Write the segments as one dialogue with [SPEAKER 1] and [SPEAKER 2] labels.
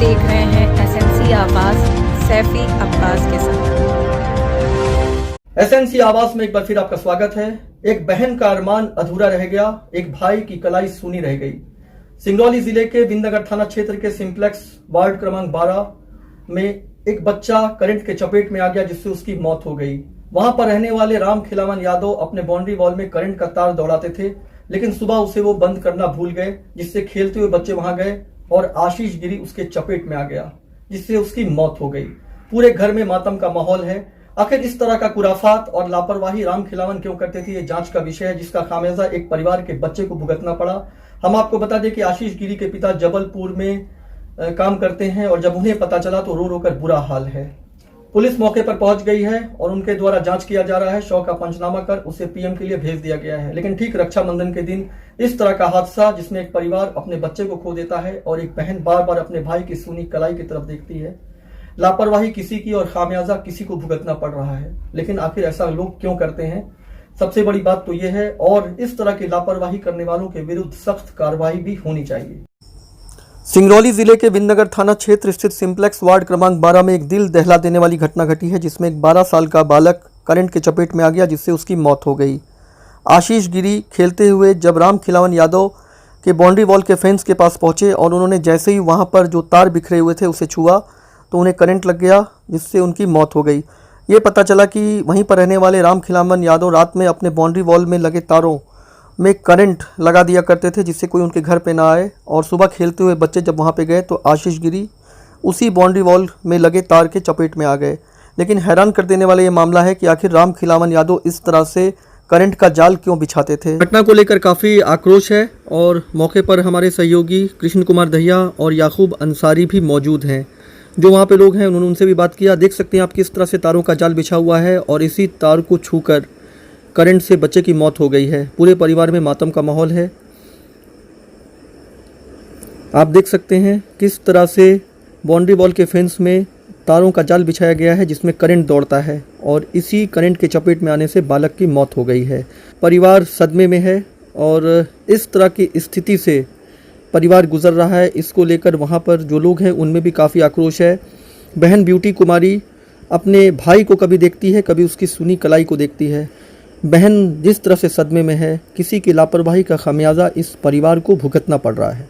[SPEAKER 1] देख रहे हैं एसएनसी आवाज सैफी अब्बास के साथ।
[SPEAKER 2] एसएनसी आवाज में एक बार फिर आपका स्वागत है। एक बहन का अरमान अधूरा रह गया, एक भाई की कलाई सूनी रह गई। सिंगरौली जिले के बिंदनगर थाना क्षेत्र के सिंप्लेक्स वार्ड क्रमांक 12 में एक बच्चा करंट के चपेट में आ गया, जिससे उसकी मौत हो गई। वहां पर रहने वाले राम खिलावन यादव अपने बाउंड्री वॉल में करंट का तार दौड़ाते थे, लेकिन सुबह उसे वो बंद करना भूल गए, जिससे खेलते हुए बच्चे वहां गए और आशीष गिरी उसके चपेट में आ गया, जिससे उसकी मौत हो गई। पूरे घर में मातम का माहौल है। आखिर इस तरह का खुराफात और लापरवाही राम खिलावन क्यों करते थे, ये जांच का विषय है, जिसका खामियाजा एक परिवार के बच्चे को भुगतना पड़ा। हम आपको बता दें कि आशीष गिरी के पिता जबलपुर में काम करते हैं और जब उन्हें पता चला तो रो रो कर बुरा हाल है। पुलिस मौके पर पहुंच गई है और उनके द्वारा जांच किया जा रहा है। शव का पंचनामा कर उसे पीएम के लिए भेज दिया गया है। लेकिन ठीक रक्षाबंधन के दिन इस तरह का हादसा, जिसमें एक परिवार अपने बच्चे को खो देता है और एक बहन बार बार अपने भाई की सूनी कलाई की तरफ देखती है। लापरवाही किसी की और खामियाजा किसी को भुगतना पड़ रहा है। लेकिन आखिर ऐसा लोग क्यों करते हैं, सबसे बड़ी बात तो यह है। और इस तरह की लापरवाही करने वालों के विरुद्ध सख्त कार्रवाई भी होनी चाहिए। सिंगरौली जिले के बिंदनगर थाना क्षेत्र स्थित सिंप्लेक्स वार्ड क्रमांक 12 में एक दिल दहला देने वाली घटना घटी है, जिसमें एक 12 साल का बालक करंट के चपेट में आ गया, जिससे उसकी मौत हो गई। आशीष गिरी खेलते हुए जब राम खिलावन यादव के बाउंड्री वॉल के फेंस के पास पहुंचे और उन्होंने जैसे ही वहां पर जो तार बिखरे हुए थे उसे छुआ तो उन्हें करंट लग गया, जिससे उनकी मौत हो गई। ये पता चला कि वहीं पर रहने वाले राम खिलावन यादव रात में अपने बाउंड्री वॉल में लगे तारों में करंट लगा दिया करते थे, जिससे कोई उनके घर पे ना आए। और सुबह खेलते हुए बच्चे जब वहाँ पे गए तो आशीष गिरी उसी बाउंड्री वॉल में लगे तार के चपेट में आ गए। लेकिन हैरान कर देने वाला ये मामला है कि आखिर राम खिलावन यादव इस तरह से करंट का जाल क्यों बिछाते थे। घटना को लेकर काफ़ी आक्रोश है और मौके पर हमारे सहयोगी कृष्ण कुमार दहिया और याकूब अंसारी भी मौजूद हैं। जो वहाँ पे लोग हैं उन्होंने उनसे भी बात किया। देख सकते हैं आप किस तरह से तारों का जाल बिछा हुआ है और इसी तार को छूकर करंट से बच्चे की मौत हो गई है। पूरे परिवार में मातम का माहौल है। आप देख सकते हैं किस तरह से बाउंड्री वॉल के फेंस में तारों का जाल बिछाया गया है, जिसमें करंट दौड़ता है और इसी करंट के चपेट में आने से बालक की मौत हो गई है। परिवार सदमे में है और इस तरह की स्थिति से परिवार गुजर रहा है। इसको लेकर वहाँ पर जो लोग हैं उनमें भी काफ़ी आक्रोश है। बहन ब्यूटी कुमारी अपने भाई को कभी देखती है, कभी उसकी सूनी कलाई को देखती है। बहन जिस तरह से सदमे में है, किसी की लापरवाही का खामियाजा इस परिवार को भुगतना पड़ रहा है।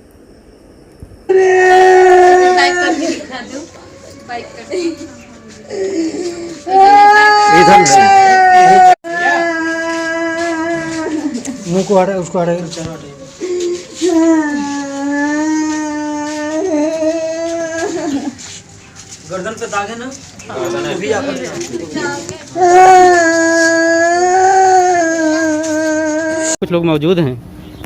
[SPEAKER 3] मुंह को हटा, उसको हटा।
[SPEAKER 2] गर्दन पे दाग है ना?
[SPEAKER 4] कुछ लोग मौजूद हैं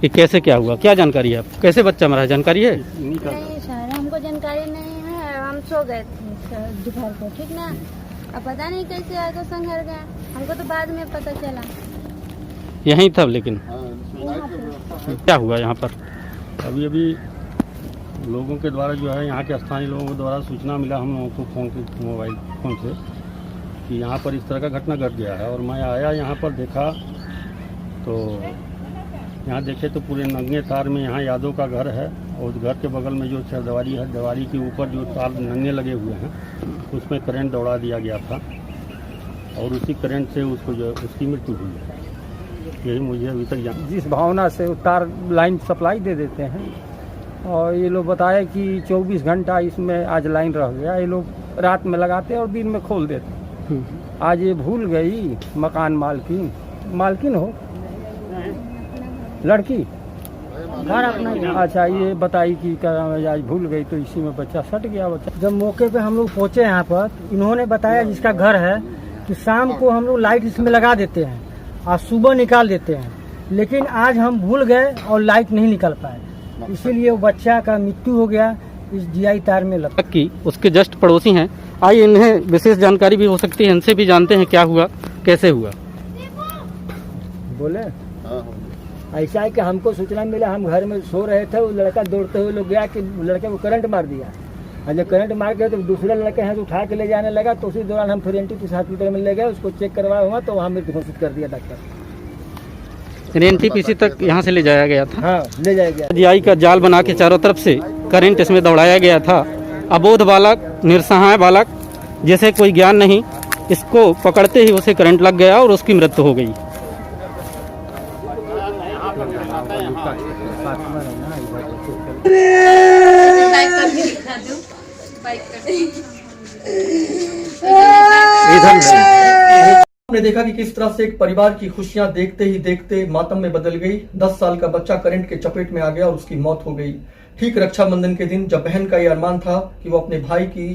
[SPEAKER 4] कि कैसे क्या हुआ, क्या जानकारी है आपको, कैसे बच्चा मरा है, जानकारी है?
[SPEAKER 5] नहीं सर, हमको जानकारी नहीं है। हम सो गए थे दोपहर को, ठीक ना। अब पता नहीं कैसे आगे संघर गया, हमको तो बाद में पता चला।
[SPEAKER 4] यहीं था लेकिन क्या हुआ यहाँ पर?
[SPEAKER 6] अभी लोगों के द्वारा जो है, यहाँ के स्थानीय लोगों के द्वारा सूचना मिला हम लोगों को मोबाइल फ़ोन से कि यहाँ पर इस तरह का घटना घट गया है। और मैं आया यहाँ पर, देखा तो यहाँ देखे तो पूरे नंगे तार में यहाँ यादव का घर है और उस घर के बगल में जो चरदीवारी है, दीवारी के ऊपर जो तार नंगे लगे हुए हैं उसमें करंट दौड़ा दिया गया था और उसी करंट से उसको जो उसकी मृत्यु हुई है। यही मुझे अभी तक जान।
[SPEAKER 3] जिस भावना से तार लाइन सप्लाई दे देते हैं और ये लोग बताए कि 24 घंटा इसमें आज लाइन रह गया। ये लोग रात में लगाते और दिन में खोल देते। आज ये भूल गई मकान मालकिन हो लड़की घर अपना। अच्छा, ये बताई कि आज भूल गई तो इसी में बच्चा सट गया। बच्चा जब मौके पे हम लोग पहुँचे यहाँ पर, इन्होंने बताया जिसका घर है कि शाम को हम लोग लाइट इसमें लगा देते हैं और सुबह निकाल देते हैं, लेकिन आज हम भूल गए और लाइट नहीं निकल पाए, इसीलिए वो बच्चा का मृत्यु हो गया इस जीआई तार में लग
[SPEAKER 4] की उसके जस्ट पड़ोसी हैं। आइए, इन्हें विशेष जानकारी भी हो सकती है, इनसे भी जानते हैं क्या हुआ, कैसे हुआ।
[SPEAKER 3] बोले ऐसा है कि हमको सूचना मिला, हम घर में सो रहे थे, वो लड़का दौड़ते हुए लोग गया कि लड़के को करंट मार दिया। और जब करंट मार गया तो दूसरे लड़के हैं तो उठा के ले जाने लगा, तो उसी दौरान हम फिर एनटीपीसी हॉस्पिटल में ले गए, उसको चेक करवाया हुआ तो वहाँ मृत्यु घोषित कर दिया डॉक्टर।
[SPEAKER 4] एनटीपीसी तक यहाँ से ले जाया गया था?
[SPEAKER 3] हाँ, ले जाया गया।
[SPEAKER 4] जीआई का जाल बना के चारों तरफ से करंट इसमें दौड़ाया गया था अबोध बालक, निरसहाय बालक, जैसे कोई ज्ञान नहीं, इसको पकड़ते ही उसे करंट लग गया और उसकी मृत्यु हो गई।
[SPEAKER 2] आपने देखा कि किस तरह से एक परिवार की खुशियां देखते ही देखते मातम में बदल गई। 10 साल का बच्चा करंट के चपेट में आ गया और उसकी मौत हो गई। ठीक रक्षाबंधन के दिन जब बहन का ये अरमान था कि वो अपने भाई की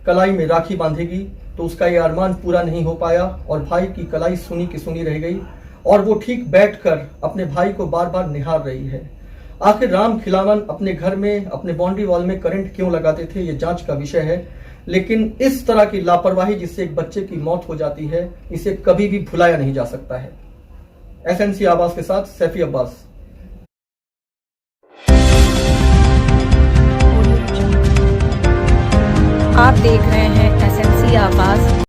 [SPEAKER 2] कलाई में राखी बांधेगी, तो उसका ये अरमान पूरा नहीं हो पाया और भाई की कलाई सुनी की सुनी रह गई और वो ठीक बैठकर अपने भाई को बार बार निहार रही है। आखिर राम खिलावन अपने घर में, अपने बाउंड्री वॉल में करंट क्यों लगाते थे, ये जांच का विषय है। लेकिन इस तरह की लापरवाही जिससे एक बच्चे की मौत हो जाती है, इसे कभी भी भुलाया नहीं जा सकता है। SNC आवाज के साथ सैफी अब्बास।
[SPEAKER 1] आप देख रहे हैं SNC आवाज।